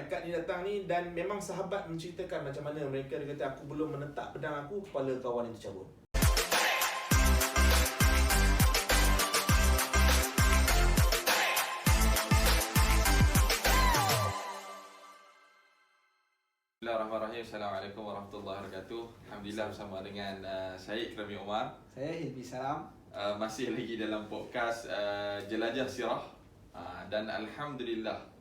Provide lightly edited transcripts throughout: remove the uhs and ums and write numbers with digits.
malaikat ni datang ni dan memang sahabat menceritakan macam mana mereka. Dia kata aku belum menetap pedang aku, kepala kawan yang tercabut. Bismillahirrahmanirrahim. Assalamualaikum warahmatullahi wabarakatuh. Alhamdulillah bersama dengan saya Ikrami Umar. Saya Hilmi Salam. Masih lagi dalam podcast Jelajah Sirah. Dan Alhamdulillah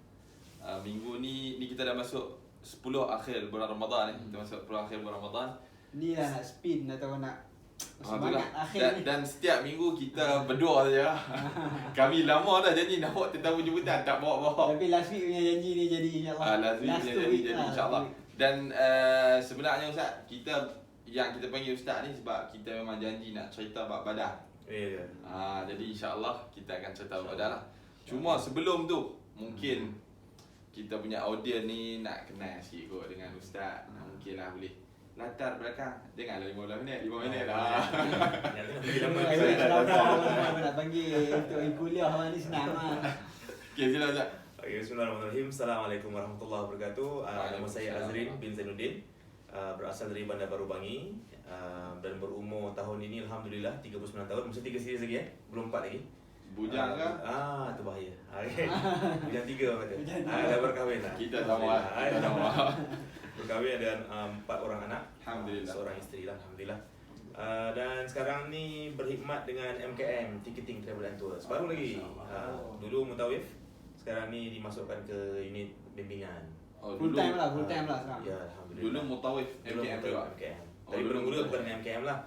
minggu ni kita dah masuk 10 akhir bulan Ramadan ni. Kita masuk 10 akhir bulan Ramadan. Ni lah nak spin atau nak semangat akhir ni. Dan setiap minggu kita berdua saja. Kami lama dah janji nak buat tetamu jemputan, tak bawa-bawa. Tapi last week punya janji ni jadi insyaAllah. Last week punya janji jadi insyaAllah. Dan sebenarnya Ustaz, yang kita panggil Ustaz ni sebab kita memang janji nak cerita bab Badar. Jadi insyaAllah kita akan cerita bab Badar lah. Cuma sebelum tu mungkin kita punya audience ni nak kenal sikit kot dengan Ustaz. Mungkin lah boleh latar belakang. Janganlah 15 minit lah. Kenapa nak panggil untuk kuliah ni senang lah. Okay, sila Ustaz. Okay, bismillahirrahmanirrahim. Assalamualaikum warahmatullahi wabarakatuh. Nama saya Azrin bin Zainuddin, berasal dari Bandar Baru Bangi, dan berumur tahun ini Alhamdulillah 39 tahun. Mesti 3 series lagi belum 4 lagi. Bujang ke? Itu bahaya. Bujang 3 orang kata. Dah berkahwin dah. Kita sama. Berkahwin dan 4 orang anak. Alhamdulillah. Seorang isteri lah, Alhamdulillah. Dan sekarang ni berkhidmat dengan MKM, Ticketing Travel and Tours. Baru lagi. Dulu Mutawif, sekarang ni dimasukkan ke unit bimbingan. Full time lah sekarang. Ya, Alhamdulillah. Dulu Mutawif MKM juga. Tapi mula-mula bukan dengan MKM lah.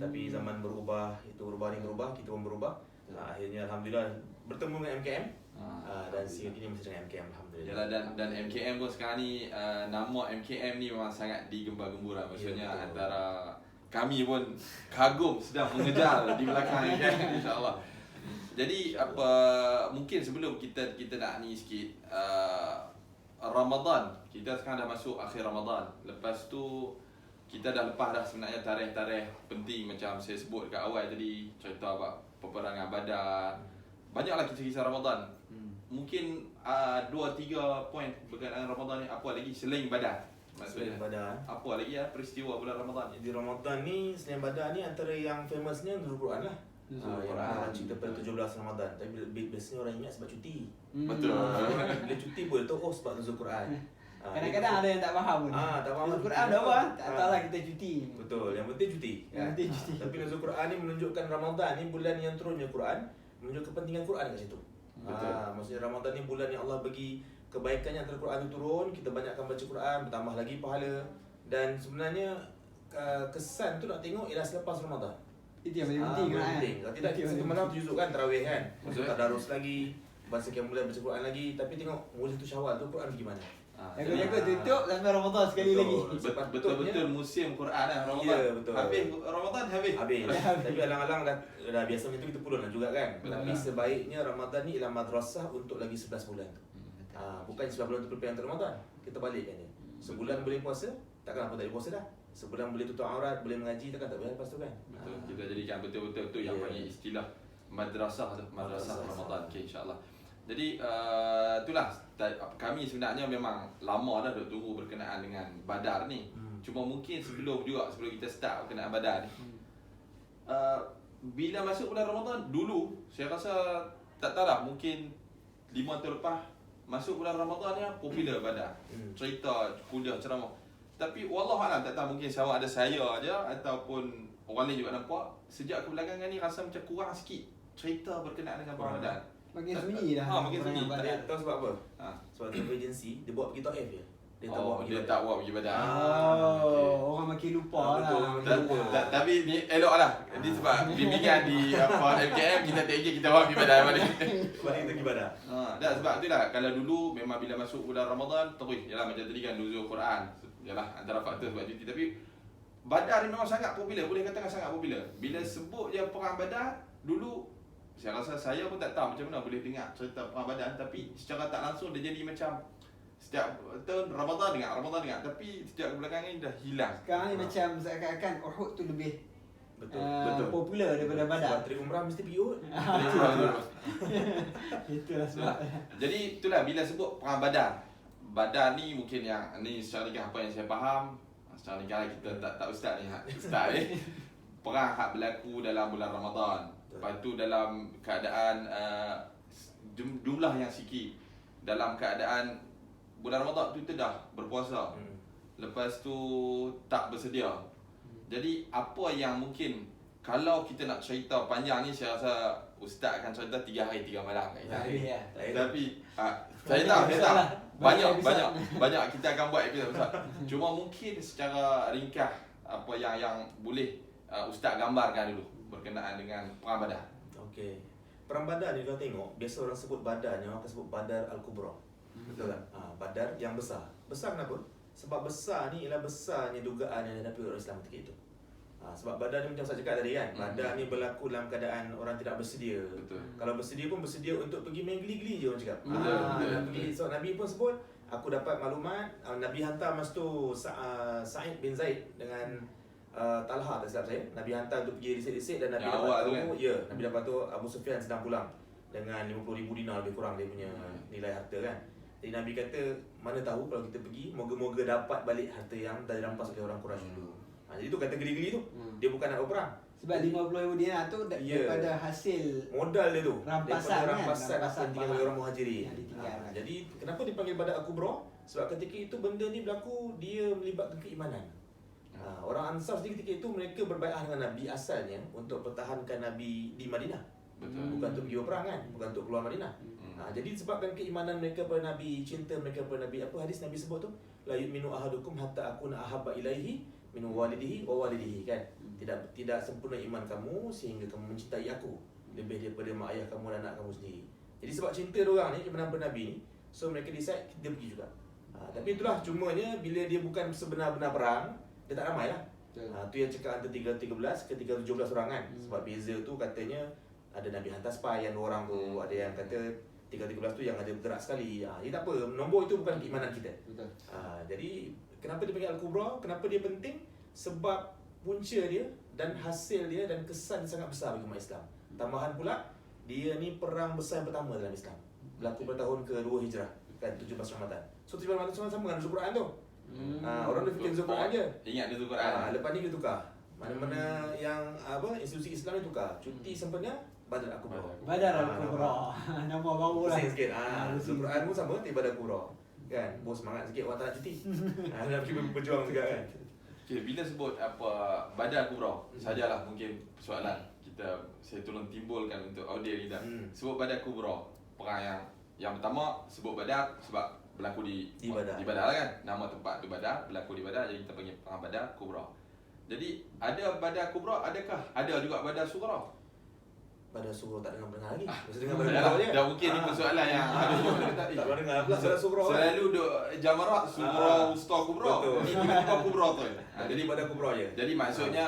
Tapi zaman berubah, itu berubah, kita pun berubah. Akhirnya Alhamdulillah bertemu dengan MKM. Dan siang ini masih dengan MKM, Alhamdulillah. Yalah, dan MKM pun sekarang ni nama MKM ni memang sangat digembar-gemburkan. Maksudnya antara kami pun kagum sedang mengejar di belakang MKM, insya-Allah. Jadi apa mungkin sebelum kita nak ni sikit Ramadan. Kita sekarang dah masuk akhir Ramadan. Lepas tu kita dah lepas dah sebenarnya tarikh-tarikh penting macam saya sebut kat awal tadi, cerita bab peperangan Badar. Banyaklah kisah-kisah Ramadan. Mungkin 2-3 poin berkenaan Ramadan ni, apa lagi selain Badar? Maksudnya Badar. apa lagi peristiwa bulan Ramadan ni? Di Ramadan ni, selain Badar ni antara yang famousnya Nuzul Quran lah. Yang cerita pada 17 Ramadan. Tapi biasanya orang ingat sebab cuti. Betul. Bila cuti pun dia tahu sebab Nuzul Quran. Kadang-kadang ada yang tak faham pun. Tak faham. Nuzul Quran dah apa? Tak tahulah kita cuti. Betul, yang penting cuti. Tapi Nuzul Quran ni menunjukkan Ramadan ni bulan yang turunnya Quran, menunjuk kepentingan Quran kat situ. Maksudnya Ramadan ni bulan yang Allah bagi kebaikannya antara Quran tu turun, kita banyakkan baca Quran, bertambah lagi pahala. Dan sebenarnya kesan tu nak tengok ialah selepas Ramadan. Itu yang paling penting kan. Kalau tidak kita malam tu juzuk kan tarawih kan. Maksudnya tadarus lagi, baca mulai baca Quran lagi, tapi tengok mula tu Syawal tu Quran pergi mana. Jaga tutup sampai Ramadan sekali lagi. Betul-betul musim Quran lah Ramadan. Ya, betul. Habis Ramadan habis. Tapi alang-alang dah biasa macam tu kita puluh juga kan. Tapi sebaiknya Ramadan ni ialah madrasah untuk lagi 11 bulan tu. Bukan 11 bulan tu prepare untuk Ramadan. Kita balikkan dia. Sebulan boleh puasa, takkan apa tak boleh puasa dah. Sebulan boleh tutup aurat, boleh mengaji, takkan tak boleh lepas tu kan. Betul. Kita jadikan betul-betul tu yang panggil istilah madrasah Ramadan. Okay, insya-Allah. Jadi itulah kami sebenarnya memang lama dah duk tunggu berkenaan dengan Badar ni. Cuma mungkin sebelum kita start berkenaan Badar ni. Bila masuk bulan Ramadan dulu saya rasa tak tahulah, mungkin 5 tahun lepas masuk bulan Ramadan ni popular Badar. Cerita, kuliah, ceramah. Tapi wallahualam tak tahu, mungkin sama ada saya aja ataupun orang lain juga nampak sejak kebelakangan ni rasa macam kurang sikit cerita berkenaan dengan Ramadan. Makin sunyi dah. Makin sunyi. Tahu sebab apa? Sebab travel agency dia bawa pergi Taif je. Dia tak bawa pergi Badar. Orang makin lupa lah. Tapi ni elok lah. Ini sebab bimbingan di MKM kita TG kita bawa pergi Badar balik. Balik kita pergi Badar. Dah sebab itulah kalau dulu memang bila masuk bulan Ramadan terus yalah macam tadi kan nuzul Quran. Yalah antara faktor sebab cuti, tapi Badar ni memang sangat popular, boleh katakan sangat popular. Bila sebut je perang Badar dulu, saya rasa saya pun tak tahu macam mana boleh dengar cerita perang Badar, tapi secara tak langsung dia jadi macam setiap tahun Ramadan dengar, tapi sejak kebelakangan ni dah hilang. Sekarang ni macam seakan-akan Uhud tu lebih betul. Popular daripada Badar. Sebab trip umrah mesti pergi Uhud. Itulah sebab. Jadi itulah bila sebut perang Badar. Badar ni mungkin yang ni secara ringkas apa yang saya faham. Secara ringkas kita tak ustaz ni, ustaz perang hak berlaku dalam bulan Ramadan. Lepas tu dalam keadaan jumlah yang sikit. Dalam keadaan bulan Ramadan tu kita dah berpuasa. Lepas tu tak bersedia. Jadi apa yang mungkin kalau kita nak cerita panjang ni, saya rasa ustaz akan cerita 3 hari 3 malam kat kita. Tapi saya tahu banyak kita akan buat episod besar. Cuma mungkin secara ringkas apa yang boleh ustaz gambarkan dulu berkenaan dengan perang Badar. Okey. Perang Badar ni kalau tengok, biasa orang sebut Badar ni orang akan sebut Badar Al-Kubra. Betul tak? Badar yang besar. Besar kenapa? Sebab besar ni ialah besarnya dugaan yang dihadapi orang Islam ketika itu. Sebab Badar ni macam saya cakap tadi kan, Badar ni berlaku dalam keadaan orang tidak bersedia. Betul. Kalau bersedia pun bersedia untuk pergi main geli-geli je orang cakap. Betul. Pergi, so Nabi pun sebut, aku dapat maklumat, Nabi hantar masa tu Sa'id bin Zaid dengan Talha, tak silap saya. Nabi hantar untuk pergi risik-risik dan Nabi yang dapat tahu, kan? ya, Nabi dapat tahu Abu Sufyan sedang pulang dengan 50,000 dinar lebih kurang dia punya nilai harta kan. Jadi Nabi kata, mana tahu kalau kita pergi, moga-moga dapat balik harta yang dah dirampas oleh orang Quraisy dulu. Jadi tu kata geli-geli tu. Dia bukan nak berperang. Sebab 50,000 dinar tu daripada hasil modal dia tu. Rampasan kan? Rampasan yang tinggal oleh orang Muhajirin. Yang ditinggalkan. Jadi kenapa dipanggil Badar Al-Kubra? Sebab ketika itu benda ni berlaku, dia melibatkan keimanan. Orang Ansar sendiri ketika itu mereka berbaiat dengan Nabi asalnya untuk pertahankan Nabi di Madinah. Betul. Bukan untuk pergi berperang kan, bukan untuk keluar Madinah. Jadi disebabkan keimanan mereka kepada Nabi, cinta mereka kepada Nabi, apa hadis Nabi sebut tu? La yu'minu ahadukum hatta akuna ahabba ilaihi min walidihi wa walidihi kan. Tidak sempurna iman kamu sehingga kamu mencintai aku lebih daripada mak ayah kamu dan anak kamu sendiri. Jadi sebab cinta diorang ni kepada Nabi ni, so mereka decide kita pergi juga. Tapi itulah cumanya bila dia bukan sebenar-benar perang, dia tak ramai lah. Tu yang cakap antara 313 ke 317 orang kan. Sebab beza tu katanya ada Nabi hantar spy yang 2 orang tu, ada yang kata 313 tu yang ada bergerak sekali. Jadi tak apa, nombor itu bukan keimanan kita. Betul. Jadi kenapa dia panggil Al-Kubra? Kenapa dia penting? Sebab punca dia dan hasil dia dan kesan dia sangat besar bagi umat Islam. Tambahan pula, dia ni perang besar yang pertama dalam Islam. Berlaku pada tahun ke-2 Hijrah, kan 17 Ramadan. So 17 Ramadan sama dengan Nuzul Quran tu. Orang dia fikir Nuzul Quran je. Ingat Nuzul Quran. Lepas ni dia tukar. Mana-mana yang institusi Islam ni tukar. Cuti sempena Badar Al-Kubra. Badar Al-Kubra. Nama baru lah. Pusing sikit. Nuzul Quran pun sama, tapi Badar Al-Kubra. Kan, bos semangat sikit orang tak nak cuti. Nak pergi berjuang juga kan. Okay, bila sebut apa Badar Al-Kubra, sajalah mungkin soalan saya tolong timbulkan untuk audio ni dah. Sebut Badar Al-Kubra, perang yang pertama sebut Badar sebab berlaku di Badar kan. Nama tempat tu Badar, berlaku di Badar, jadi kita panggil perang Badar Kubra. Jadi ada Badar Kubra, adakah ada juga Badar Sughra? Badar Sughra tak dengar lagi. Mesti dengar Badar Kubra je. Dah mungkin ni persoalan yang ada juga tadi. Tak pernah dengar pula Badar Sughra. Selalu duk jamarat Sughra, Wusta Kubra. Ni tiba-tiba Kubra tu. Jadi Badar Kubra je. Jadi maksudnya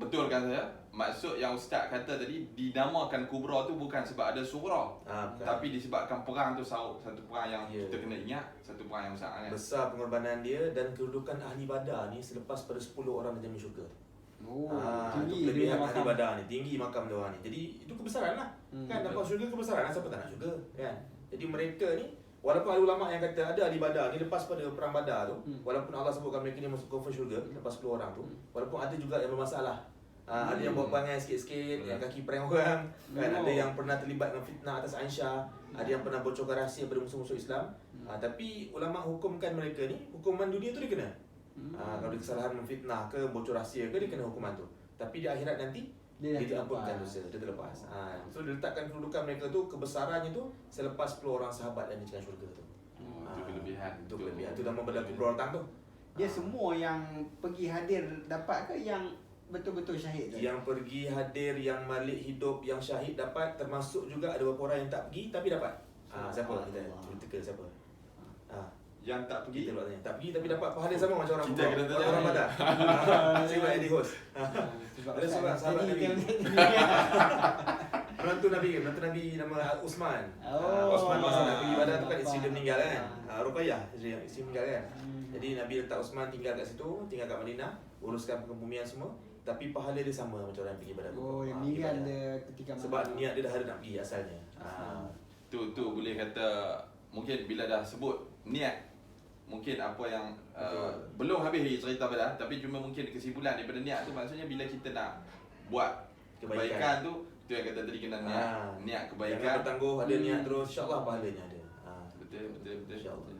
betul kan saya? Maksud yang ustaz kata tadi dinamakan Kubra tu bukan sebab ada Sughra. Tapi disebabkan perang tu satu perang yang kita kena ingat, satu perang yang besar kan. Besar pengorbanan dia dan kedudukan ahli Badar ni selepas pada 10 orang dijamin syurga. Tinggi itu kelebihan dia ahli makam. Badar ni, tinggi makam dia orang ni. Jadi itu kebesaran lah. Kan dapat syurga kebesaran lah, siapa tak nak syurga kan. Jadi mereka ni walaupun ada ulama yang kata ada ahli Badar ni lepas pada perang Badar tu, walaupun Allah sebutkan mereka ni masuk confirm syurga lepas 10 orang tu, walaupun ada juga yang bermasalah. Ada yang buat perangai sikit-sikit, yang kaki prank orang kan. Ada yang pernah terlibat dengan fitnah atas Aisyah, ada yang pernah bocorkan rahsia pada musuh-musuh Islam. Tapi ulama hukumkan mereka ni, hukuman dunia tu dia kena. Kalau dia kesalahan memfitnah ke, bocor rahsia ke, dia kena hukuman tu. Tapi di akhirat nanti dia diampunkan dosa, dia terlepas. So dia letakkan kedudukan mereka tu, kebesarannya tu selepas 10 orang sahabat yang dicekan syurga tu. Itu kelebihan. Itu kelebihan. Itu nama Badar Kubra datang tu. Dia semua yang pergi hadir dapat ke yang betul-betul syahid tu? Yang pergi hadir, yang balik hidup, yang syahid dapat, termasuk juga ada beberapa orang yang tak pergi tapi dapat. Siapa kita ceritakan siapa? Yang tak pergi Kita pula tanya. Tak pergi tapi dapat pahala sama macam orang Kita kena tanya. orang Badar. Saya buat jadi host. Ada seorang sahabat Nabi. Menantu Nabi nama Uthman. Uthman masa nak pergi Badar tu kan isteri dia meninggal kan. Ruqayyah isteri meninggal kan. Jadi Nabi letak Uthman tinggal kat situ, tinggal kat Madinah, uruskan kebumian semua. Tapi pahala dia sama macam orang yang pergi Badar. Yang meninggal dia ketika sebab niat dia dah ada nak pergi asalnya. tu boleh kata mungkin bila dah sebut niat mungkin apa yang belum habis lagi cerita Badar, tapi cuma mungkin kesimpulan daripada niat tu, maksudnya bila kita nak buat kebaikan tu yang kata tadi kena niat kebaikan. Jangan bertangguh, ada niat terus, insya-Allah pahalanya ada. Betul. InsyaAllah.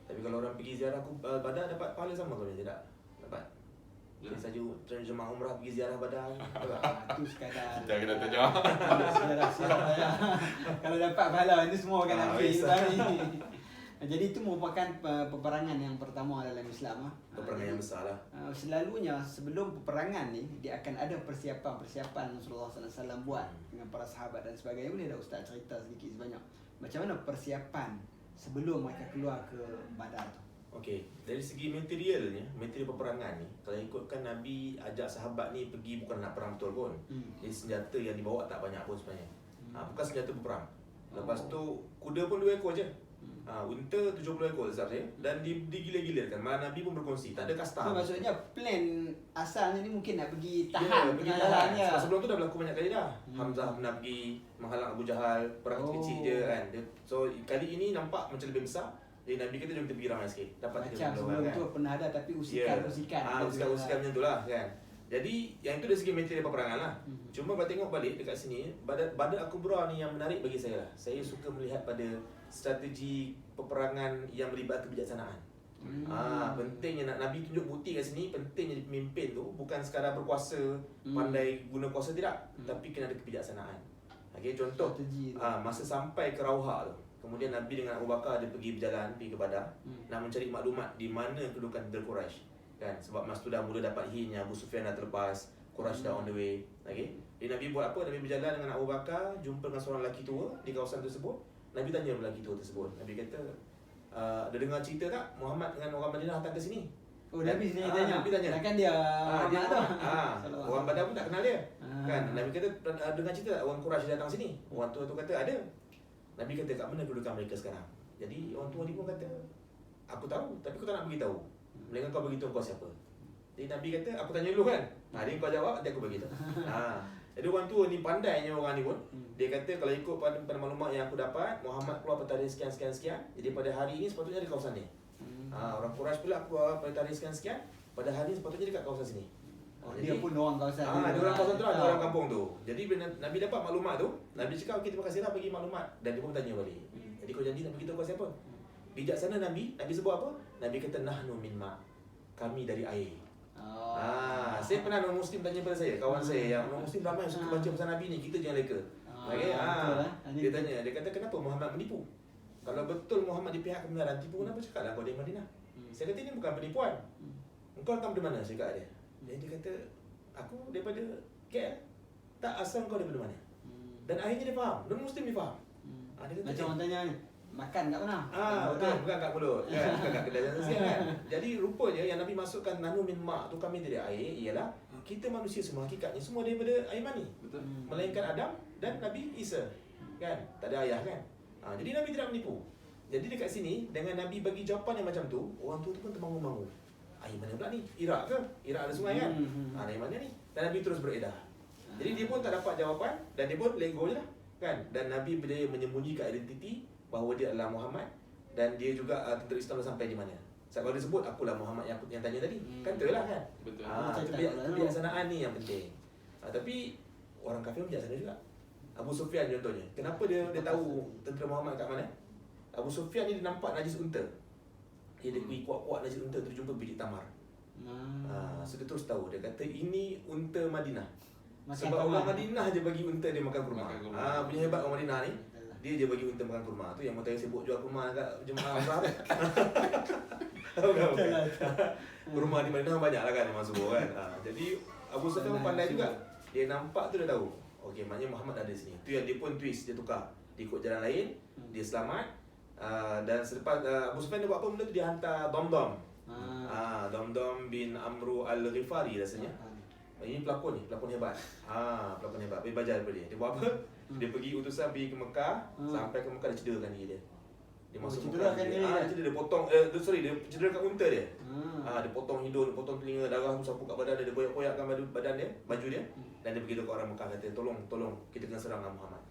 Tapi kalau orang pergi ziarah Badar dapat pahala sama ke tidak? Dapat. Kita saja jemaah umrah pergi ziarah Badar. Itu sekadar. Kita kena tanya. Siapa kalau dapat pahala itu semua akan ambil ni. Jadi itu merupakan peperangan yang pertama dalam Islam. Peperangan yang besar lah. Selalunya sebelum peperangan ni dia akan ada persiapan Rasulullah SAW buat dengan para sahabat dan sebagainya. Boleh tak Ustaz cerita sedikit sebanyak macam mana persiapan sebelum mereka keluar ke Badar tu? Okey, dari segi material peperangan ni, kalau ikutkan Nabi ajak sahabat ni pergi bukan nak perang betul pun. Jadi senjata yang dibawa tak banyak pun sebenarnya. Bukan senjata berperang. Lepas tu kuda pun 2 ekor je. Unta 70 ekor Ustaz saya, dan digila-gilakan. Mana Nabi pun berkongsi, tak ada kasta. So, maksudnya plan asalnya ni mungkin nak pergi pergi tahan tahan. jalannya. Sebelum tu dah berlaku banyak kali dah. Hamzah pernah pergi menghalang Abu Jahal, perang kecil je kan. So kali ini nampak macam lebih besar. Jadi Nabi kata jom kita pergi ramai sikit. Dapat Macam sebelum tu pernah ada tapi usikan. Usikan macam tu lah kan. Jadi yang itu dari segi material peperangan lah. Cuma kalau tengok balik dekat sini, Badar Al-Kubra ni yang menarik bagi saya lah. Saya suka melihat pada strategi peperangan yang melibatkan kebijaksanaan. Pentingnya Nabi tunjuk bukti kat sini, pentingnya pemimpin tu bukan sekadar berkuasa, pandai guna kuasa tidak, tapi kena ada kebijaksanaan. Okey, contoh masa sampai ke Rauha tu, kemudian Nabi dengan Abu Bakar dia pergi berjalan pergi ke Badar nak mencari maklumat di mana kedudukan tentera Quraisy. Kan, sebab masa tu dah mula dapat hint yang Abu Sufyan dah terlepas, Quraisy dah on the way. Okey. Jadi Nabi buat apa? Nabi berjalan dengan Abu Bakar, jumpa dengan seorang lelaki tua di kawasan tersebut. Nabi tanya lelaki tua tersebut. Nabi kata, "Ada dengar cerita tak Muhammad dengan orang Madinah datang ke sini?" Oh, Nabi sendiri tanya. Nabi tanya. Takkan dia dia tu. orang Badar pun tak kenal dia. Kan, Nabi kata, "Dengar cerita tak orang Quraisy datang sini?" Orang tua tu kata, "Ada." Nabi kata, "Kat mana kedudukan mereka sekarang?" Jadi orang tua ni pun kata, "Aku tahu, tapi aku tak nak beritahu. Melainkan kau beritahu kau siapa." Jadi Nabi kata, "Aku tanya dulu kan. Dia kau jawab, nanti aku beritahu." Jadi orang tua ni pandainya orang ni pun. Dia kata kalau ikut pada maklumat yang aku dapat, Muhammad keluar pada tarikh sekian. Jadi pada hari ini sepatutnya di kawasan ni. Orang Quraisy pula keluar pada tarikh sekian. Pada hari ini sepatutnya dekat kawasan sini. Dia pun orang kawasan. Dia orang kawasan tu lah, orang kampung tu. Jadi bila Nabi dapat maklumat tu, Nabi cakap, "Okey, terima kasihlah bagi maklumat." Dan dia pun bertanya balik. Jadi kau janji nak beritahu kau siapa? Bijaksana Nabi sebut apa? Nabi kata, "Nahnu min ma." Kami dari air. Saya pernah non-Muslim tanya pada saya, kawan saya yang non-Muslim ramai yang suka baca pasal Nabi ni, kita jangan leka. Okey, dia tanya, dia kata, "Kenapa Muhammad menipu? Kalau betul Muhammad di pihak kebenaran, tipu kenapa cakaplah kau dari Madinah?" Saya kata, "Ini bukan penipuan. Engkau datang dari mana?" Saya kata dia. Dan dia kata, "Aku daripada KL." "Tak, asal kau daripada mana?" Dan akhirnya dia faham, non-Muslim dia faham. Dia kata, macam orang tanya ni, makan kat mana? Betul, bukan kat mulut kan, bukan kat kedai nasi kan. Jadi rupanya yang Nabi masukkan nanu min ma tu, kami dari air, ialah kita manusia semua hakikatnya semua daripada air mani. Betul. Melainkan Adam dan Nabi Isa. Kan? Tak ada ayah kan? Jadi Nabi tidak menipu. Jadi dekat sini dengan Nabi bagi jawapan yang macam tu, orang tua tu pun termangu-mangu. Air mana pula ni? Iraq ke? Iraq ada sungai kan? Air mana ni? Dan Nabi terus beredar. Jadi dia pun tak dapat jawapan dan dia pun let go je lah. Kan? Dan Nabi bila menyembunyikan identiti bahawa dia adalah Muhammad dan dia juga tentera Islam dah sampai di mana. Sebab kalau dia sebut akulah Muhammad yang tanya tadi. Kan betul lah kan? Betul. Kebijaksanaan ni yang penting. Tapi orang kafir pun bijaksana juga. Abu Sufyan contohnya. Kenapa dia tahu tentera Muhammad kat mana? Abu Sufyan ni dia nampak najis unta. Dia pergi kuat-kuat najis unta tu jumpa biji tamar. So dia terus tahu. Dia kata ini unta Madinah. Sebab orang Madinah je bagi unta dia makan kurma. Punya hebat orang Madinah ni. Dia je bagi unta makan kurma. Tu yang Mutayy sibuk jual kurma kat jemaah umrah. Kurma di Madinah banyak lah kan memang semua kan. Jadi Abu Sufyan pun pandai juga. Dia nampak tu dia tahu. Okey, maknanya Muhammad ada di sini. Tu yang dia pun twist, dia tukar. Dia ikut jalan lain, dia selamat. Dan selepas Abu Sufyan dia buat apa benda tu, dia hantar Damdam. Damdam bin Amru Al-Ghifari rasanya. Ini pelakon hebat. Pelakon hebat. Bagi belajar daripada dia. Dia buat apa? Dia pergi utusan pergi ke Mekah, sampai ke Mekah dia cederakan diri dia. Dia masuk cederakan diri dia potong dia cederakan unta dia. Dia potong hidung, dia potong telinga, darah tu sapu kat badan dia, dia koyak-koyakkan badan dia, baju dia, dan dia pergi ke orang Mekah kata, "Tolong kita kena serang Muhammad."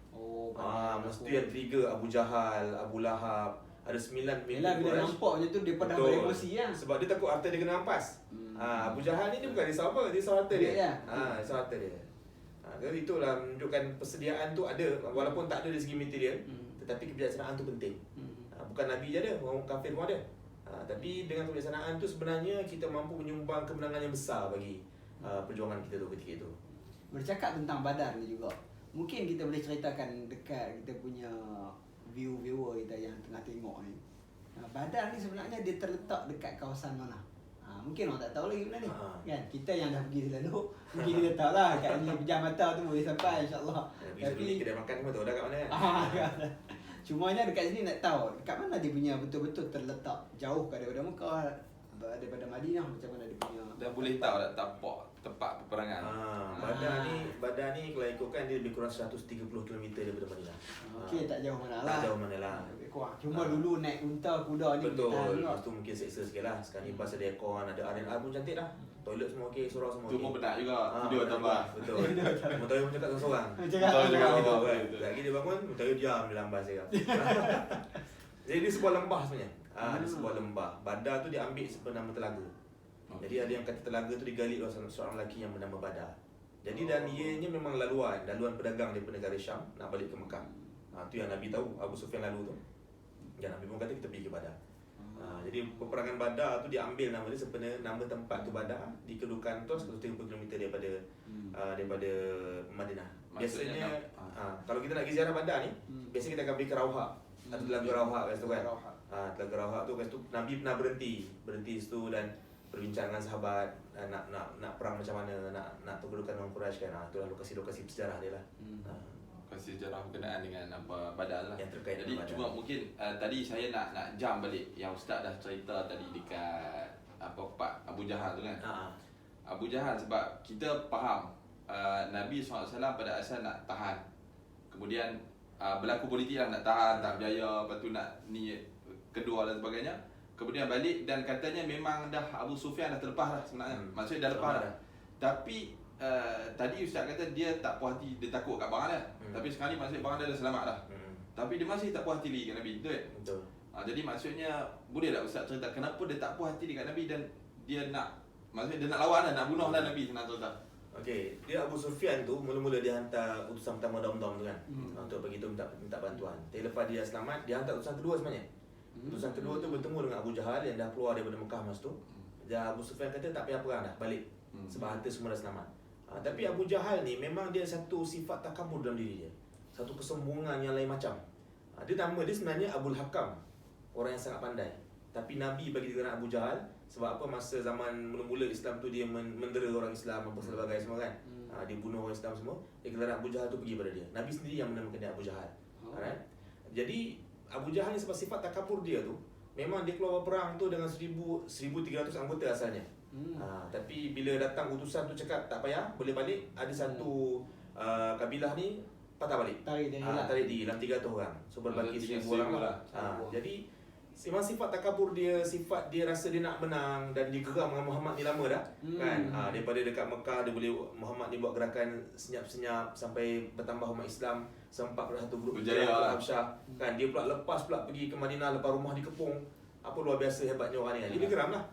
Masa tu yang trigger Abu Jahal, Abu Lahab, ada 9 bin Yelah bila Quraisy. nampak macam tu dia dah Betul. beremosi lah. Sebab dia takut harta dia kena rampas. Abu Jahal ni dia bukan risau apa, dia risau harta dia. Ya. Risau harta dia. Jadi itulah menunjukkan persediaan tu ada walaupun tak ada dari segi material, tetapi kebijaksanaan tu penting. Bukan Nabi je ada, orang kafir pun ada. Tapi dengan kebijaksanaan tu sebenarnya kita mampu menyumbang kemenangan yang besar bagi perjuangan kita tu ketika itu. Bercakap tentang Badar ni juga, mungkin kita boleh ceritakan dekat kita punya viewer kita yang tengah tengok ni. Badar ni sebenarnya dia terletak dekat kawasan mana? Mungkin orang tak tahu lagi benda ni. Kan? Kita yang dah pergi selalu, mungkin kita tahu lah kat ni pejam mata tu boleh sampai insya-Allah. Tapi kedai makan semua tahu dah kat mana kan. Cumanya dekat sini nak tahu dekat mana dia punya betul-betul terletak, jauh ke daripada Mekah, daripada Madinah, macam mana dia punya. Dah boleh tahu dah tapak tempat peperangan. Badar ni kalau ikutkan dia lebih kurang 130 km daripada Madinah. Okey, tak jauh mana lah. Tak jauh mana lah. Lebih kurang. Cuma dulu naik unta kuda ni Betul. kita Lepas tu mungkin seksa sikit lah. Sekarang ni bas ada aircon, ada R&R pun cantik lah. Toilet semua okey, surau semua Tu okey. pun penat juga. Tidur penat tambah. juga. Betul. Mutawi pun cakap seorang-seorang. Cakap Betul juga. Betul. Betul. Lagi dia bangun, Mutawi diam dalam bas dia. Jadi dia sebuah lembah sebenarnya. Dia sebuah lembah. Badar tu dia ambil sebenarnya nama telaga. Jadi ada yang kata telaga tu digali oleh seorang lelaki yang bernama Badar. Jadi dan ianya memang laluan pedagang daripada negara Syam nak balik ke Mekah. Tu yang Nabi tahu, Abu Sufyan lalu tu. Dan Nabi pun kata kita pergi ke Badar. Jadi peperangan Badar tu dia ambil nama dia sebenarnya, nama tempat tu Badar dikedukan tu 130 km daripada daripada Madinah. Biasanya kalau kita nak pergi ziarah Badar ni, biasanya kita akan pergi ke Rauha. Ada Telaga Rauha kat situ kan. Telaga Rauha tu kat situ Nabi pernah berhenti situ dan berbincang dengan sahabat nak perang macam mana, nak perlukan orang Quraisy kan. Itulah lokasi-lokasi sejarah dia lah. Kasih sejarah berkenaan dengan apa Badar lah. Yang terkait Jadi dengan Badar. cuma mungkin tadi saya nak jump balik yang ustaz dah cerita tadi dekat Pak Abu Jahal tu kan. Abu Jahal sebab kita faham Nabi SAW pada asal nak tahan. Kemudian berlaku politik lah, nak tahan, tak berjaya, lepas tu nak ni kedua dan sebagainya. Kemudian balik dan katanya memang dah Abu Sufyan dah terlepas dah sebenarnya. Maksudnya dah lepas dah. Tapi tadi ustaz kata dia tak puas hati, dia takut kat barang dia. Tapi sekarang ni maksudnya barang dia dah selamat dah. Tapi dia masih tak puas hati lagi kat Nabi, betul tak? Betul. Jadi maksudnya boleh tak ustaz cerita kenapa dia tak puas hati dekat Nabi dan dia nak, maksudnya dia nak lawan dah, nak bunuh dah Nabi, senang cerita. Okey, dia Abu Sufyan tu mula-mula dia hantar utusan pertama Dom-Dom tu kan. Untuk pergi tu minta bantuan. Tapi lepas dia selamat, dia hantar utusan kedua sebenarnya. Utusan kedua tu bertemu dengan Abu Jahal yang dah keluar daripada Mekah masa tu. Dan Abu Sufyan kata tak payah perang dah, balik. Sebab harta semua dah selamat. Tapi Abu Jahal ni memang dia satu sifat takabur dalam diri dia. Satu kesombongan yang lain macam. Dia nama dia sebenarnya Abul Hakam. Orang yang sangat pandai. Tapi Nabi bagi dia Abu Jahal sebab apa, masa zaman mula-mula Islam tu dia mendera orang Islam apa sebagainya semua kan. Dia bunuh orang Islam semua. Dia kata Abu Jahal tu pergi pada dia. Nabi sendiri yang menamakan dia Abu Jahal. Alright. Jadi Abu Jahal ni sebab sifat takabur dia tu, memang dia keluar berperang tu dengan 1,300 anggota asalnya. Tapi bila datang utusan tu cakap tak payah, boleh balik, ada satu kabilah ni patah balik. Tarik diri dalam 300 orang. So berbagi 1,000 orang lah. Jadi memang sifat takabur dia, sifat dia rasa dia nak menang dan dia geram dengan Muhammad ni lama dah. Kan? Daripada dekat Mekah dia boleh, Muhammad ni buat gerakan senyap-senyap sampai bertambah umat Islam. Sempat pada satu grup berjaya lah. Habsyah. Kan dia pula lepas pula pergi ke Madinah, lepas rumah dikepung. Apa luar biasa hebatnya orang ni kan. Jadi dia geram lah.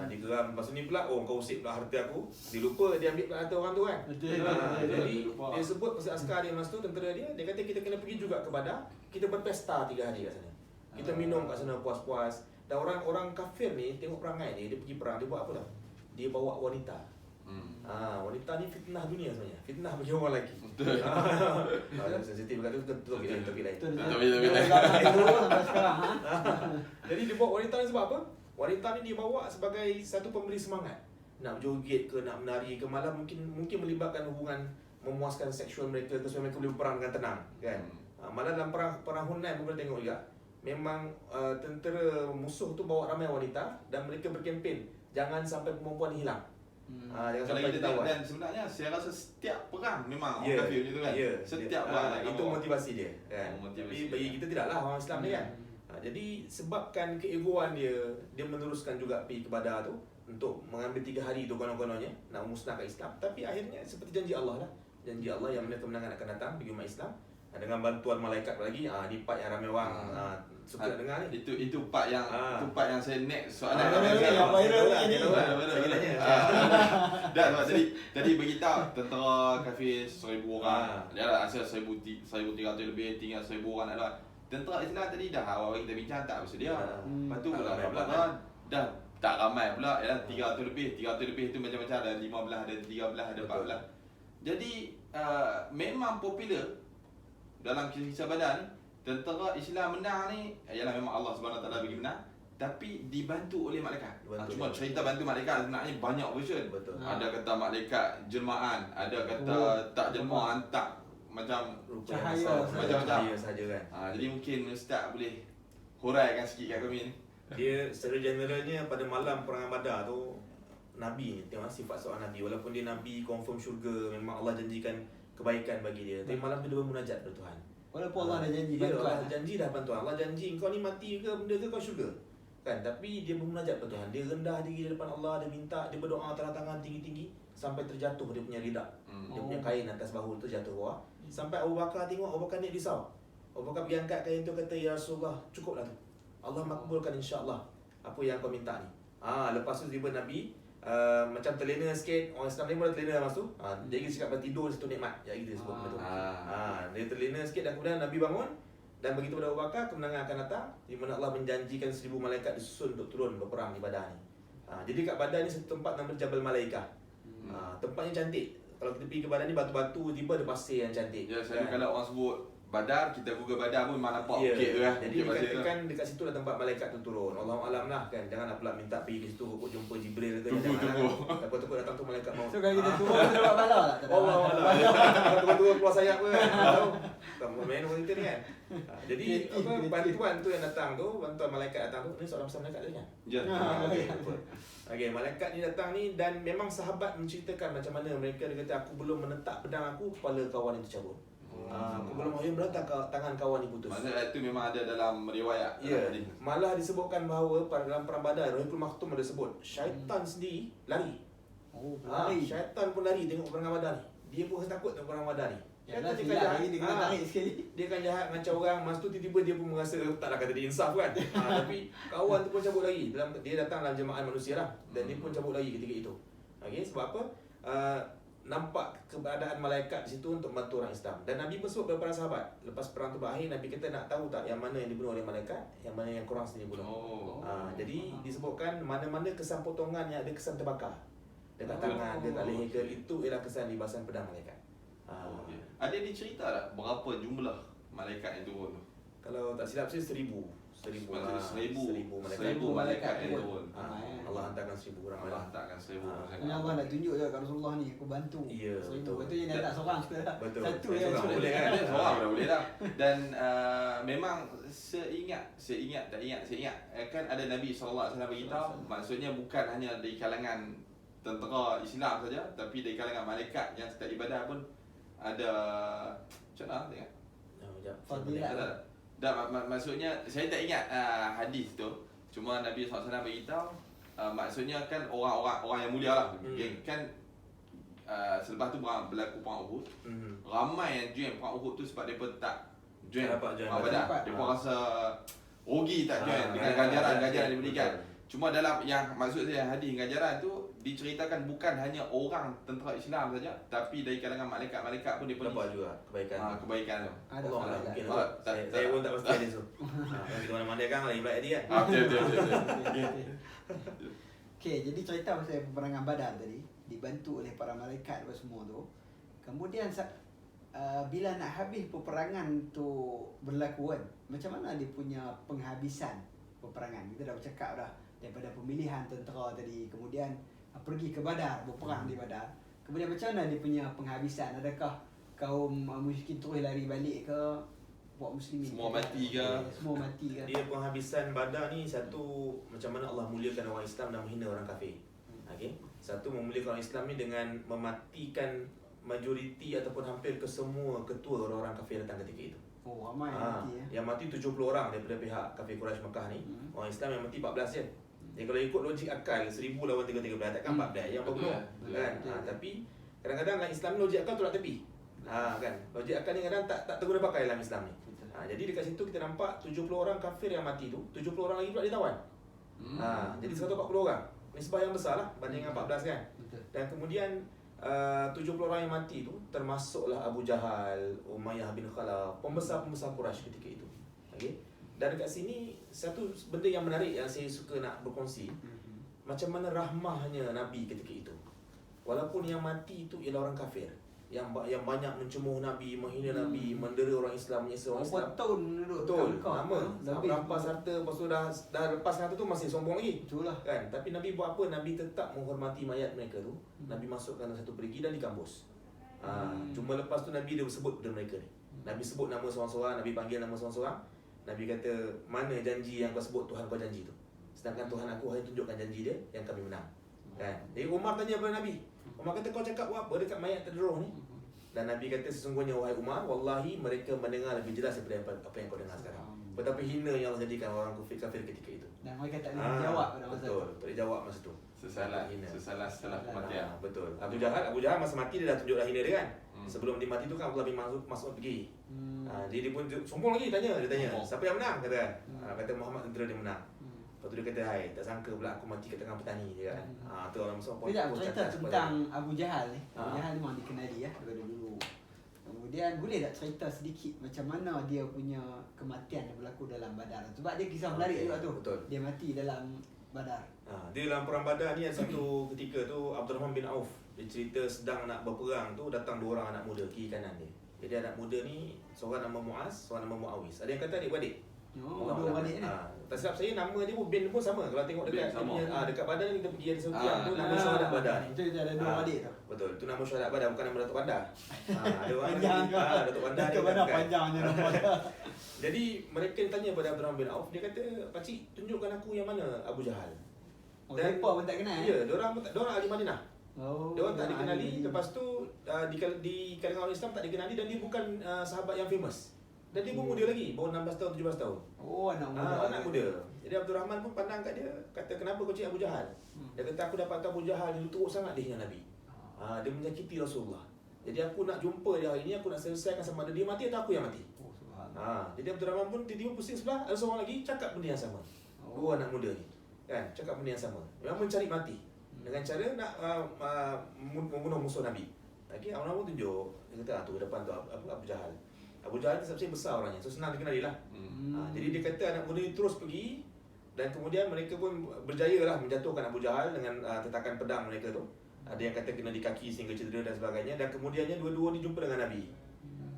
Dia geram. Lepas tu ni pula, kau usik pula harta aku. Dia lupa dia ambil pula harta orang tu kan. Jadi dia sebut pasal askar dia masa tu, tentera dia kata kita kena pergi juga ke Badar. Kita berpesta 3 hari kat sana. Kita minum kat sana puas-puas. Dan orang kafir ni tengok perangai ni, dia pergi perang, dia buat apa tau? Dia bawa wanita. Wanita ni fitnah dunia sebenarnya. Fitnah bagi orang lelaki. Sensitif kat tu, topik lain. Jadi dia bawa wanita ni sebab apa? Wanita ni dia bawa sebagai satu pemberi semangat. Nak berjoget ke, nak menari ke, malah mungkin melibatkan hubungan memuaskan seksual mereka ke, supaya mereka boleh berperang dengan tenang kan. Malah dalam perang Hunain pun boleh tengok juga. Memang tentera musuh tu bawa ramai wanita dan mereka berkempen jangan sampai perempuan hilang. Jangan sampai kita ketahuan. dan sebenarnya saya rasa setiap perang memang orang kafir macam tu kan. Setiap perang itu motivasi dia kan. Tapi bagi kita tidaklah orang Islam ni kan. Jadi sebabkan keegoan dia meneruskan juga pergi ke Badar tu untuk mengambil 3 hari tu konon-kononnya nak memusnahkan Islam. Tapi akhirnya seperti janji Allah lah. Janji Allah yang mana kemenangan akan datang bagi umat Islam. dengan bantuan malaikat lagi. Ni part yang ramai orang suka dengar ni. Itu part yang saya next soalan. Yang viral ni. Saya tanya. Dah sebab tadi beritahu tentera kafir 1,000 orang. Dia lah asal 1,300 lebih, tinggal 1,000 orang nak lawan. Tentera Islam tadi dah awal kita bincang tak bersedia. Lepas tu pula Ramadan dah tak ramai pula, ya 300 lebih tu macam-macam, ada 15, ada 13, ada 14. Jadi memang popular dalam kisah Badar ni. Tentera Islam menang ni ialah memang Allah Subhanahu Taala bagi menang, tapi dibantu oleh malaikat. Cuma cerita bantu malaikat sebenarnya banyak version. Betul. Ada kata malaikat jelmaan, ada kata tak jelma hantar macam Cahaya macam-macam saja kan. Jadi mungkin Ustaz boleh huraikan sikit kat kami ni. Dia secara generalnya pada malam perangan Badar tu, Nabi ni tengok sifat seorang Nabi, walaupun dia Nabi confirm syurga, memang Allah janjikan kebaikan bagi dia, tapi malam tu dia bermunajat kepada Tuhan. Walaupun Allah dah janji bantuan. bantuan. Allah janji dah bantuan. Allah janji kau ni mati ke benda ke kau syurga. Kan, tapi dia bermunajat kepada Tuhan. Dia rendah diri di depan Allah, dia minta, dia berdoa tengah tangan tinggi-tinggi sampai terjatuh dia punya lidah. Dia punya kain atas bahu tu jatuh bawah. Sampai Abu Bakar tengok, Abu Bakar ni risau. Abu Bakar pergi angkat kain tu, kata, "Ya Rasulullah, cukuplah tu. Allah makbulkan insya-Allah apa yang kau minta ni." Lepas tu tiba Nabi macam terlena sikit. Orang Islam ni pun terlena masa tu. Dia ingin cakap tidur satu nikmat. Ya kita sebut benda tu. Dia terlena sikit dan kemudian Nabi bangun dan begitu pada Abu Bakar, kemenangan akan datang di mana Allah menjanjikan 1,000 malaikat disusun untuk turun berperang di Badar ni. Jadi kat Badar ni satu tempat nama Jabal Malaikah. Tempatnya cantik. Kalau kita pergi ke Badar ni, batu-batu tiba ada pasir yang cantik. Ya, saya kalau orang sebut Badar, kita Google Badar pun memang nampak bukit tu kan. Jadi dikatakan dekat situ lah tempat malaikat tu turun. Allahualam lah kan. Janganlah pula minta pergi di situ kok jumpa Jibril ke. Tunggu. Takut-takut datang tu malaikat mau. So kalau kita turun kita dapat bala tak? Allahualam. Takut-takut keluar sayap ke kan. Tahu. Tak main orang kita ni kan. Jadi bantuan tu yang datang tu, bantuan malaikat datang tu, ni soalan pasal malaikat tadi kan? Ya. Okey, malaikat ni datang ni dan memang sahabat menceritakan macam mana mereka, dia kata aku belum menetak pedang aku, kepala kawan itu cabut. Aku belum mahu berontak, tangan kawan ni putus. Maksudnya itu memang ada dalam riwayat. Ya, malah disebutkan bahawa pada dalam perang Badar, Rahikul Maktum ada sebut syaitan sendiri lari. Lari. Syaitan pun lari tengok perang Badar ni. Dia pun rasa takut tengok perang Badar ni. Yalah, Syaitan silap lagi dia kena tarik sekali. Dia kan jahat macam orang, masa tu tiba-tiba dia pun merasa taklah kata dia insaf kan. Tapi kawan tu pun cabut lagi. Dia datang dalam jemaah manusia lah dan dia pun cabut lagi ketika itu. Okey, sebab apa? Nampak keberadaan malaikat di situ untuk membantu orang Islam. Dan Nabi pun sebut kepada para sahabat, lepas perang tu berakhir, Nabi kata nak tahu tak yang mana yang dibunuh oleh malaikat, yang mana yang korang sendiri bunuh. Jadi disebutkan mana-mana kesan potongan yang ada kesan terbakar dekat tangan, dekat leher ke, itu ialah kesan libasan pedang malaikat. Ada dicerita tak berapa jumlah malaikat yang turun tu? Kalau tak silap saya 1,000 malaikat yang turun. Allah hantarkan 1,000 orang. Allah hantarkan 1,000 malaikat. Ini Allah nak tunjuk je kat Rasulullah ni, aku bantu. Ya, betul. Betul je nak tak seorang suka tak? Betul. Satu Saya je seorang boleh kan? Seorang dah boleh dah. Dan memang seingat kan ada Nabi SAW beritahu, maksudnya bukan hanya dari kalangan tentera Islam saja, tapi dari kalangan malaikat yang setiap ibadah pun ada macam mana tengok? Fadilat. Maksudnya saya tak ingat hadis tu. Cuma Nabi SAW beritahu maksudnya kan orang yang mulia lah. Kan selepas tu berlaku perang Uhud. Ramai yang join perang Uhud tu sebab mereka tak join perang Badar. Mereka rasa rugi tak join dengan ganjaran yang diberikan. Cuma dalam yang maksud saya hadis ganjaran tu diceritakan bukan hanya orang tentera Islam saja, tapi dari kalangan malaikat-malaikat pun dia dapat juga kebaikan tu. Ada Allah fadilat. mungkin saya pun tak pasti ada tu. Kita mana-mana kan lagi pula dia kan. Betul. Okey, jadi cerita pasal peperangan Badar tadi dibantu oleh para malaikat apa semua tu. Kemudian bila nak habis peperangan tu berlaku kan, macam mana dia punya penghabisan peperangan? Kita dah bercakap dah daripada pemilihan tentera tadi, kemudian pergi ke Badar, berperang di Badar. Kemudian macam mana dia punya penghabisan? Adakah kaum musyrikin terus lari balik ke? Buat muslimin semua mati ke? Semua mati ke? Dia penghabisan Badar ni satu, macam mana Allah muliakan orang Islam dan menghina orang kafir. Okey. Satu, memuliakan orang Islam ni dengan mematikan majoriti ataupun hampir ke semua ketua orang-orang kafir datang ketika itu. Oh, ramai mati ya. Yang mati 70 orang daripada pihak kafir Quraisy Mekah ni. Orang Islam yang mati 14 je. Jadi kalau ikut logik akal 1,000 lawan 313 takkan 14 yang berbunuh kan. Tapi kadang-kadang dalam Islam logik akal tolak tepi. Kan. Logik akal ni kadang tak terguna pakai dalam Islam ni. Betul. Jadi dekat situ kita nampak 70 orang kafir yang mati tu, 70 orang lagi pula ditawan. Jadi 140 orang. Nisbah yang besar lah banding dengan 14 kan. Betul. Dan kemudian 70 orang yang mati tu termasuklah Abu Jahal, Umayyah bin Khalaf, pembesar-pembesar Quraisy ketika itu. Okey. Dan dekat sini satu benda yang menarik yang saya suka nak berkongsi, macam mana rahmahnya Nabi ketika itu. Walaupun yang mati itu ialah orang kafir, yang banyak mencemuh Nabi, menghina Nabi, mendera orang Islam, menyiksa orang Islam. Tahun duduk Betul, tangkap. lama. Lebih. Rampas harta, lepas tu dah lepas harta tu masih sombong lagi. Betul lah. Kan? Tapi Nabi buat apa? Nabi tetap menghormati mayat mereka tu. Nabi masukkan dalam satu perigi dan dikambus. Cuma lepas tu Nabi dia sebut pada mereka ni. Nabi sebut nama seorang-seorang, Nabi panggil nama seorang-seorang. Nabi kata, mana janji yang kau sebut Tuhan kau janji tu? Sedangkan Tuhan aku hanya tunjukkan janji dia yang kami menang. Kan? Jadi Umar tanya kepada Nabi. Umar kata, kau cakap buat apa dekat mayat terderuh ni? Dan Nabi kata, sesungguhnya wahai Umar, wallahi mereka mendengar lebih jelas daripada apa yang kau dengar sekarang. Betapa hina yang Allah jadikan orang kafir ketika itu. Dan mereka tak boleh jawab pada masa betul, tu. tak boleh jawab masa tu. Sesalah setelah kematian. Betul. Abu Jahal masa mati dia dah tunjuk dah hina dia kan. Sebelum dia mati tu kan Abdullah bin Mas'ud pergi. Dia pun sombong lagi dia tanya, siapa yang menang kata kan. Kata Muhammad tentera dia menang. Lepas tu dia kata, hai, tak sangka pula aku mati kat tengah petani dia kan. Tu orang Mas'ud pun Cerita tentang Abu Jahal ni. Abu Jahal ni memang dikenali daripada dulu. Kemudian boleh tak cerita sedikit macam mana dia punya kematian yang berlaku dalam Badar? Sebab dia kisah menarik juga tu. Betul. Dia mati dalam Badar. Dia dalam perang Badar ni ada satu ketika tu Abdurrahman bin Auf dia cerita sedang nak berperang tu datang dua orang anak muda kiri kanan dia. Jadi anak muda ni seorang nama Muaz, seorang nama Muawiz. Ada yang kata adik-beradik. Dua adik ni. Tak silap saya nama dia pun bin pun sama. Kalau tengok dekat dekat Badar ni kita pergi ada sekian tu nama Ah, syuhada Badar ni. Itu ada dua adik tu. Betul, tu nama syuhada Badar bukan nama Datuk Bandar. Ada orang Panjang ke? Datuk Bandar. Datuk Bandar panjangnya nama dia. Jadi mereka tanya pada Abdurrahman bin Auf, dia kata, "Pakcik, tunjukkan aku yang mana Abu Jahal." Dan mereka pun tak kenal. Ya, diorang ahli Madinah. Diorang tak diorang dikenali. ahli. Lepas tu di kalangan orang Islam tak dikenali dan dia bukan sahabat yang famous. Dan dia pun muda lagi, baru 16 tahun, 17 tahun. Anak muda. Anak muda. Jadi Abdul Rahman pun pandang kat dia, kata, kenapa kau cari Abu Jahal? Dia kata, aku dapat tahu Abu Jahal dia teruk sangat dia dengan Nabi. Dia menyakiti Rasulullah. Jadi aku nak jumpa dia hari ni, aku nak selesaikan sama ada dia mati atau aku yang mati. Jadi Abdul Rahman pun tiba-tiba pusing sebelah, ada seorang lagi cakap benda yang sama. Dua anak muda ni. Kan, cakap benda yang sama. Memang mencari mati. Dengan cara nak membunuh musuh Nabi. Okey, Abdul Rahman pun tunjuk. Dia kata, tu depan tu Abu Jahal. Abu Jahal ni sebab besar orangnya, so senang dikenali lah. Jadi dia kata anak muda ni terus pergi dan kemudian mereka pun berjaya lah menjatuhkan Abu Jahal dengan tetakan pedang mereka tu. Ada yang kata kena di kaki sehingga cedera dan sebagainya. Dan kemudiannya dua-dua ni jumpa dengan Nabi.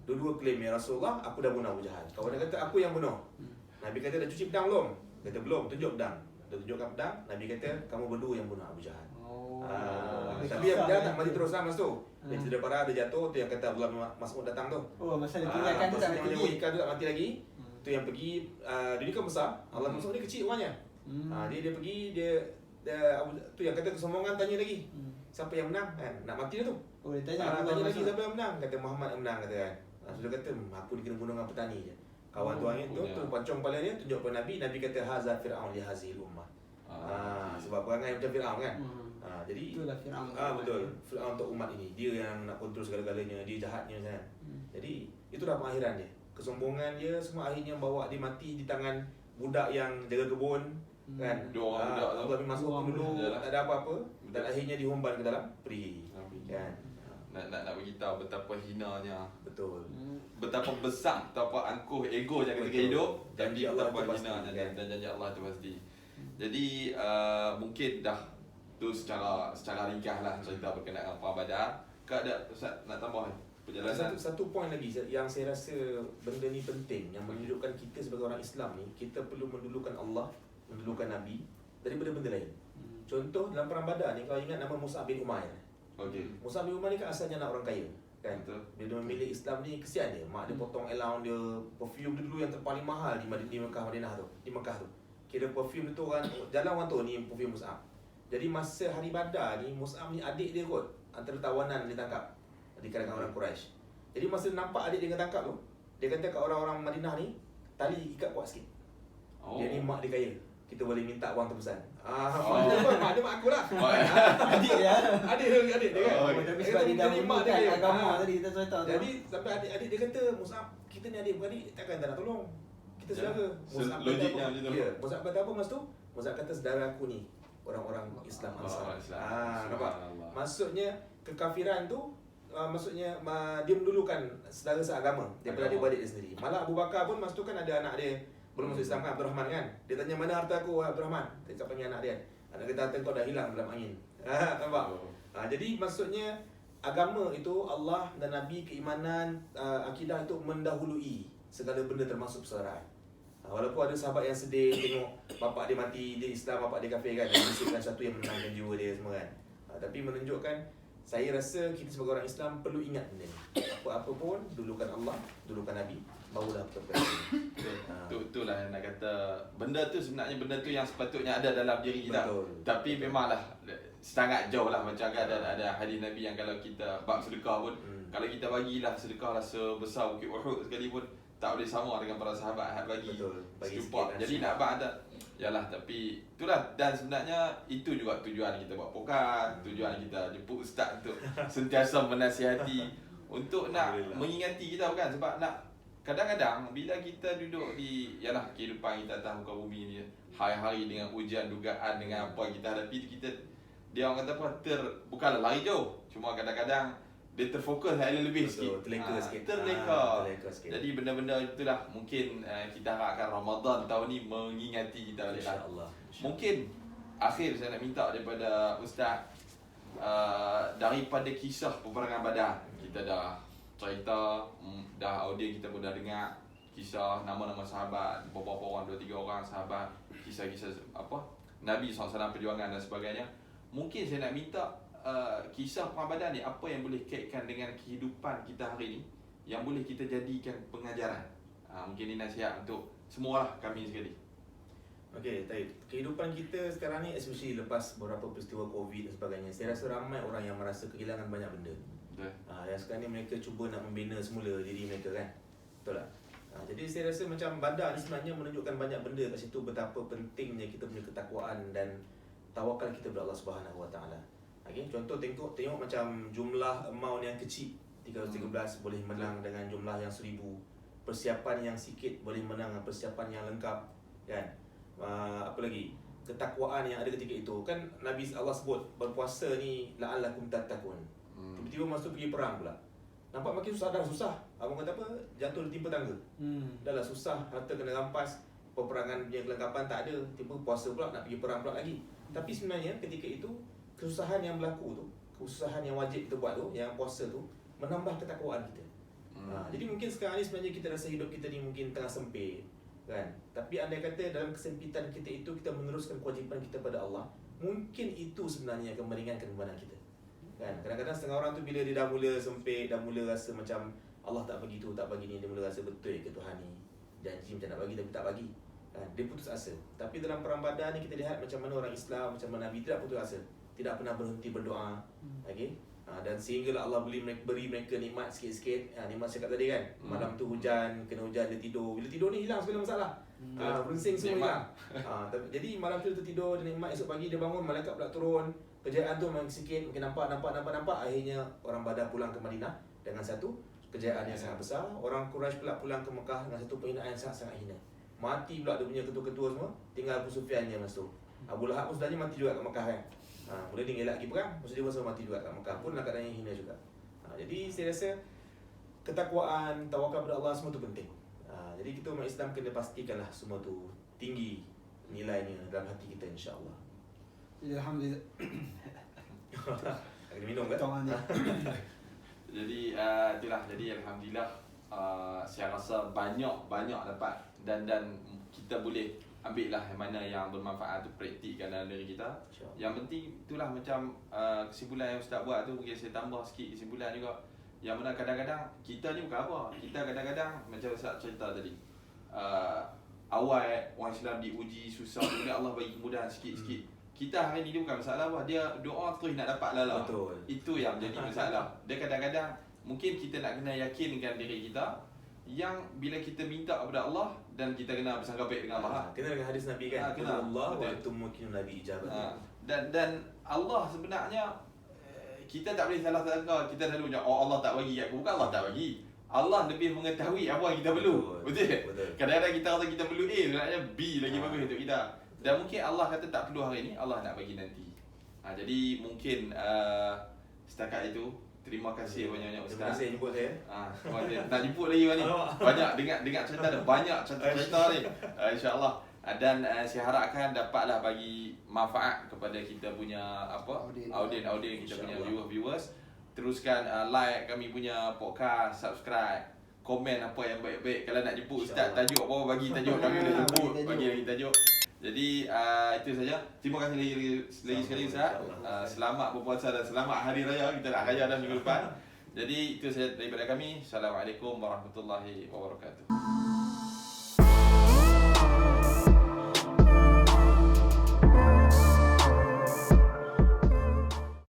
Dua-dua klaim, ya Rasulullah, aku dah bunuh Abu Jahal. Kawan dia kata, aku yang bunuh. Nabi kata, dah cuci pedang belum? Kata, belum, tunjuk pedang. Dia tunjukkan pedang, Nabi kata, kamu berdua yang bunuh Abu Jahal. Tapi Abu Jahal tak mati terus lah masa tu. Dia cedera parah, dia jatuh. Tu yang kata Abdullah Mas'ud datang tu. Masa dia tinggalkan tu tak mati lagi. Tu tak mati lagi. Tu yang pergi, dia ni kan besar. Allah Mas'ud ni kecil orangnya. Dia pergi, dia tu yang kata kesombongan tanya lagi. Siapa yang menang kan? Nak mati dah tu. Dia tanya Tanya lagi siapa yang menang? Kata Muhammad yang menang kata kan. So dia kata, aku ni kena bunuh dengan petani je. Kawan tu angin tu pancung kepala dia, tunjuk kepada Nabi. Nabi kata, haza fir'aun li hazihil ummah. Sebab perangai macam Fir'aun kan. Jadi itulah Fir'aun. Betul. Fir'aun untuk umat ini. Dia yang nak kontrol segala-galanya, dia jahatnya kan. Jadi itulah pengakhiran dia. Kesombongan dia semua akhirnya bawa dia mati di tangan budak yang jaga kebun kan. Dua orang budak tu. Abdullah bin Mas'ud pun dulu tak ada apa-apa dan akhirnya dihumban ke dalam perigi. Kan. Nak beritahu betapa hinanya. Betul. Betapa besar, betapa angkuh egonya ketika Betul. hidup, Janji dan Allah betapa itu pasti, hinanya kan? dan janji Allah itu pasti. Jadi mungkin dah tu secara ringkas lah cerita berkenaan dengan Perang Badar. Kak ada Ustaz nak tambah perjalanan? Satu poin lagi yang saya rasa benda ni penting yang menunjukkan kita sebagai orang Islam ni, kita perlu mendulukan Allah, mendulukan Nabi daripada benda lain. Contoh dalam Perang Badar ni, kalau ingat nama Mus'ab bin Umair. Okey. Mus'ab bin Umair ni kan asalnya anak orang kaya kan. Betul. Bila dia memilih Islam ni, kesian dia. Mak dia potong allowance dia, perfume dia dulu yang paling mahal di Mekah Madinah tu. Di Mekah tu. Kira perfume dia tu orang jalan orang tu ni perfume Mus'ab. Jadi masa hari Badar ni, Mus'ab ni adik dia kot antara tawanan dia tangkap di kalangan orang Quraisy. Jadi masa dia nampak adik dia kena tangkap tu, dia kata kat orang-orang Madinah ni, tali ikat kuat sikit. Dia ni mak dia kaya. kita boleh minta wang tebusan. Oh. Mak dia mak aku lah. Adik ya. Adik dia kan. Oh, Tapi sebab dia dah menemukan agama tadi kita cerita tu. Jadi sampai adik dia kata, Mus'ab, kita ni adik-beradik takkan tak nak tolong. Kita saudara. Mus'ab kata logiknya apa? macam tu. Ya, Mus'ab kata apa masa tu? Mus'ab kata saudara aku ni orang-orang Islam Ansar. Nampak? Maksudnya kekafiran tu maksudnya dia mendulukan saudara seagama daripada adik-beradik dia sendiri. Malah Abu Bakar pun masa tu kan ada anak dia belum masuk Islam kan, Abdul Rahman kan. Dia tanya mana harta aku, Abdul Rahman. Dia cakap panggil anak dia. Anak kata harta kau dah hilang dalam angin. Nampak? Jadi maksudnya agama itu Allah dan Nabi, keimanan, akidah itu mendahului segala benda termasuk persaudaraan. Walaupun ada sahabat yang sedih tengok bapak dia mati, dia Islam, bapak dia kafir kan, dan bisikkan satu yang menenangkan jiwa dia semua kan. Tapi menunjukkan, saya rasa kita sebagai orang Islam perlu ingat benda ni. Apa-apa pun, dulukan Allah, dulukan Nabi, barulah perkara ini. Itulah yang nak kata, benda tu sebenarnya benda tu yang sepatutnya ada dalam diri kita. Betul. Tapi memanglah sangat jauh lah, macam ada hadis Nabi yang kalau kita bab sedekah pun, kalau kita bagilah sedekah lah sebesar Bukit Uhud sekalipun, tak boleh sama dengan para sahabat yang bagi secupak. Jadi nak abang ada, yalah, tapi itulah. Dan sebenarnya itu juga tujuan kita buat podcast, tujuan kita jemput ustaz untuk sentiasa menasihati, untuk nak mengingati kita bukan, sebab nak kadang-kadang bila kita duduk di yalah kehidupan kita atas muka bumi ni hari-hari dengan ujian, dugaan, dengan apa yang kita hadapi, kita dia orang kata apa, bukanlah lari jauh, cuma kadang-kadang dia terfokus lebih sikit. Terleka sikit. Terleka sikit. Jadi benda-benda itulah mungkin kita harapkan Ramadan tahun ni mengingati kita balik. InsyaAllah. Mungkin akhir saya nak minta daripada Ustaz, daripada kisah peperangan Badar, kita dah cerita, dah audio kita pun dah dengar kisah nama-nama sahabat, beberapa orang, 2-3 orang sahabat, kisah-kisah apa Nabi SAW perjuangan dan sebagainya. Mungkin saya nak minta kisah perang Badar ni, apa yang boleh kaitkan dengan kehidupan kita hari ni yang boleh kita jadikan pengajaran. Mungkin ini nasihat untuk semua lah, kami sekali. Okey, baik. Kehidupan kita sekarang ni, especially lepas beberapa peristiwa COVID dan sebagainya, saya rasa ramai orang yang merasa kehilangan banyak benda. Betul. Yang sekarang ni mereka cuba nak membina semula diri mereka kan. Betul tak? Jadi saya rasa macam Badar ni sebenarnya menunjukkan banyak benda kat situ, betapa pentingnya kita punya ketakwaan dan tawakal kita kepada Allah Subhanahu Wa Taala. Okay, contoh tengok macam jumlah amount yang kecil 313 boleh menang dengan jumlah yang 1000. Persiapan yang sikit boleh menang dengan persiapan yang lengkap kan. Apa lagi? Ketakwaan yang ada ketika itu kan, Nabi Allah sebut berpuasa ni la'allakum tattaqun. Tiba-tiba masuk pergi perang pula. Nampak makin susah, dah susah. Abang kata apa? Jatuh di timpa tangga. Dah lah susah, harta kena rampas, peperangan punya kelengkapan tak ada, tiba puasa pula, nak pergi perang pula lagi. Tapi sebenarnya ketika itu kesusahan yang berlaku tu, kesusahan yang wajib kita buat tu, yang puasa tu, menambah ketakwaan kita. Jadi mungkin sekarang ni sebenarnya kita rasa hidup kita ni mungkin tengah sempit kan. Tapi andai kata dalam kesempitan kita itu kita meneruskan kewajipan kita pada Allah, mungkin itu sebenarnya akan meringankan bebanan kita. Kan? Kadang-kadang setengah orang tu bila dia dah mula sempit, dah mula rasa macam Allah tak bagi tu, tak bagi ni, dia mula rasa betul ke Tuhan ni janji macam nak bagi tapi tak bagi. Kan? Dia putus asa. Tapi dalam perang Badar ni kita lihat macam mana orang Islam, macam mana Nabi tidak putus asa, tidak pernah berhenti berdoa. Okay? Dan sehinggalah Allah beri mereka nikmat sikit-sikit. Nikmat cakap tadi kan, malam tu hujan, kena hujan, dia tidur. Bila tidur ni hilang segala masalah. Beringsing semua hilang. Jadi malam tu dia tertidur, dia nikmat, esok pagi dia bangun, malaikat pula turun. Kejayaan tu makin sikit, makin nampak. Akhirnya orang Badar pulang ke Madinah dengan satu kejayaan yang sangat besar. Orang Quraisy pula pulang ke Mekah dengan satu penghinaan yang sangat-sangat hina. Mati pula dia punya ketua-ketua semua, tinggal Abu Sufyan je masa tu. Abu Lahab pun sebenarnya mati juga kat Mekah kan. Mula dia ngelak pergi perang, masa dia masa mati juga kat Mekah pun dalam keadaan yang hina juga. Jadi saya rasa ketakwaan, tawakal kepada Allah semua tu penting. Jadi kita umat Islam kena pastikanlah semua tu tinggi nilainya dalam hati kita, insya-Allah. Alhamdulillah. Kena minum kan? Jadi itulah, jadi alhamdulillah saya rasa banyak dapat dan kita boleh ambil lah yang mana yang bermanfaat tu, praktikkan dalam diri kita. Yang penting itulah macam kesimpulan yang Ustaz buat tu, mungkin saya tambah sikit kesimpulan juga. Yang mana kadang-kadang kita ni bukan apa, kita kadang-kadang macam Ustaz cerita tadi, awal orang Islam diuji susah, kemudian Allah bagi kemudahan sikit-sikit. Kita hari ni dia bukan masalah apa, dia doa terus nak dapat lala. Betul. Itu yang jadi masalah. Dia kadang-kadang mungkin kita nak kena yakinkan diri kita yang bila kita minta kepada Allah dan kita kena bersangka baik dengan Allah. Kena dengan hadis Nabi kan. Kena. Allah wa Betul. antum mungkin Nabi ijabat. Dan Allah sebenarnya kita tak boleh salah sangka. Kita selalu cakap Allah tak bagi aku. Bukan Allah tak bagi. Allah lebih mengetahui apa yang kita perlu. Betul? Betul. Kadang-kadang kita rasa kita perlu A, sebenarnya B lagi bagus untuk kita. Dan mungkin Allah kata tak perlu hari ni, Allah nak bagi nanti. Jadi mungkin setakat itu. Terima kasih banyak-banyak Terima Ustaz. kasih jemput saya. Terima kasih. Nak jemput lagi ni. Banyak dengar cerita ada banyak cerita ni. InsyaAllah. Dan saya harapkan dapatlah bagi manfaat kepada kita punya audien kita punya viewers. Teruskan like kami punya podcast, subscribe, komen apa yang baik-baik. Kalau nak jemput Ustaz tajuk apa bagi tajuk kami boleh jemput, bagi lagi tajuk. Jadi itu saja. Terima kasih lagi sekali Ustaz. Selamat berpuasa dan selamat hari raya. Kita nak raya dah minggu depan. Jadi itu saja daripada kami. Assalamualaikum warahmatullahi wabarakatuh.